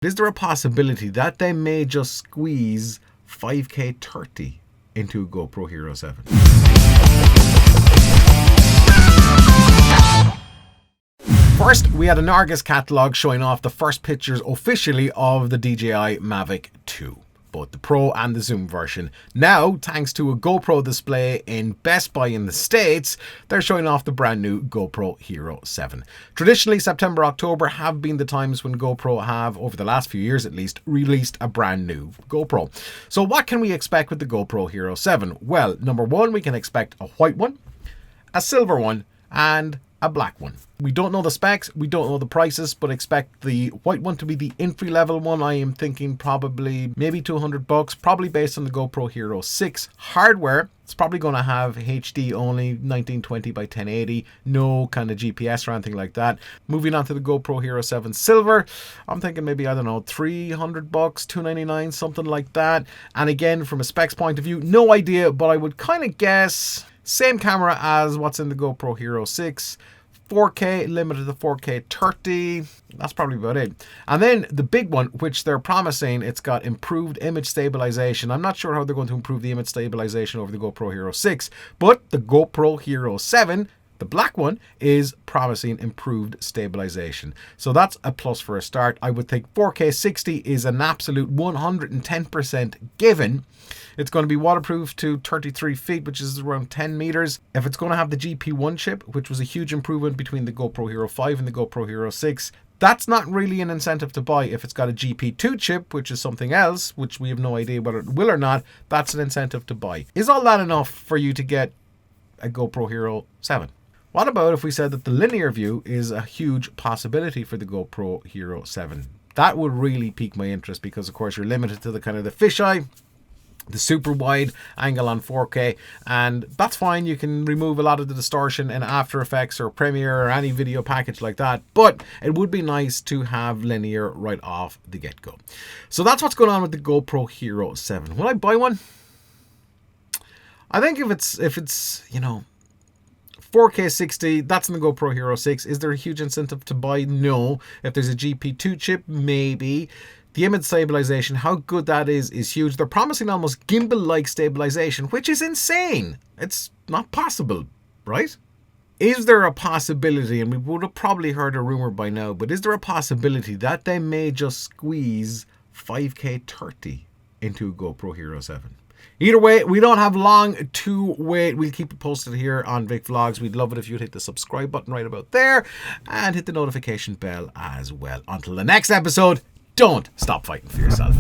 Is there a possibility that they may just squeeze 5K 30 into a GoPro Hero 7? First, we had an Argus catalogue showing off the first pictures officially of the DJI Mavic 2. Both the Pro and the Zoom version. Now, thanks to a GoPro display in Best Buy in the States, they're showing off the brand new GoPro Hero 7. Traditionally, September, October have been the times when GoPro have, over the last few years at least, released a brand new GoPro. So what can we expect with the GoPro Hero 7? Well, number one, we can expect a white one, a silver one, and a black one. We don't know the specs, we don't know the prices, but expect the white one to be the entry level one. I am thinking probably maybe $200, probably based on the GoPro Hero 6 hardware. It's probably going to have HD only, 1920 by 1080, no kind of GPS or anything like that. Moving on to the GoPro Hero 7 Silver, I'm thinking maybe, I don't know, $300, $299, something like that. And again, from a specs point of view, no idea, but I would kind of guess same camera as what's in the GoPro Hero 6, 4K, limited to 4K 30. That's probably about it. And then the big one, which they're promising, it's got improved image stabilization. I'm not sure how they're going to improve the image stabilization over the GoPro Hero 6, but the GoPro Hero 7, the black one, is promising improved stabilization. So that's a plus for a start. I would think 4K 60 is an absolute 110% given. It's going to be waterproof to 33 feet, which is around 10 meters. If it's going to have the GP1 chip, which was a huge improvement between the GoPro Hero 5 and the GoPro Hero 6, that's not really an incentive to buy. If it's got a GP2 chip, which is something else, which we have no idea whether it will or not, that's an incentive to buy. Is all that enough for you to get a GoPro Hero 7? What about if we said that the linear view is a huge possibility for the GoPro Hero 7? That would really pique my interest because, of course, you're limited to the kind of the fisheye, the super wide angle on 4K, and that's fine. You can remove a lot of the distortion in After Effects or Premiere or any video package like that, but it would be nice to have linear right off the get-go. So that's what's going on with the GoPro Hero 7. Will I buy one? I think if it's you know, 4K 60, that's in the GoPro Hero 6. Is there a huge incentive to buy? No. If there's a GP2 chip, maybe. The image stabilization, how good that is huge. They're promising almost gimbal-like stabilization, which is insane. It's not possible, right? Is there a possibility, and we would have probably heard a rumor by now, but is there a possibility that they may just squeeze 5K 30 into a GoPro Hero 7? Either way, we don't have long to wait. We'll keep it posted here on Vic Vlogs. We'd love it if you'd hit the subscribe button right about there and hit the notification bell as well. Until the next episode, don't stop fighting for yourself.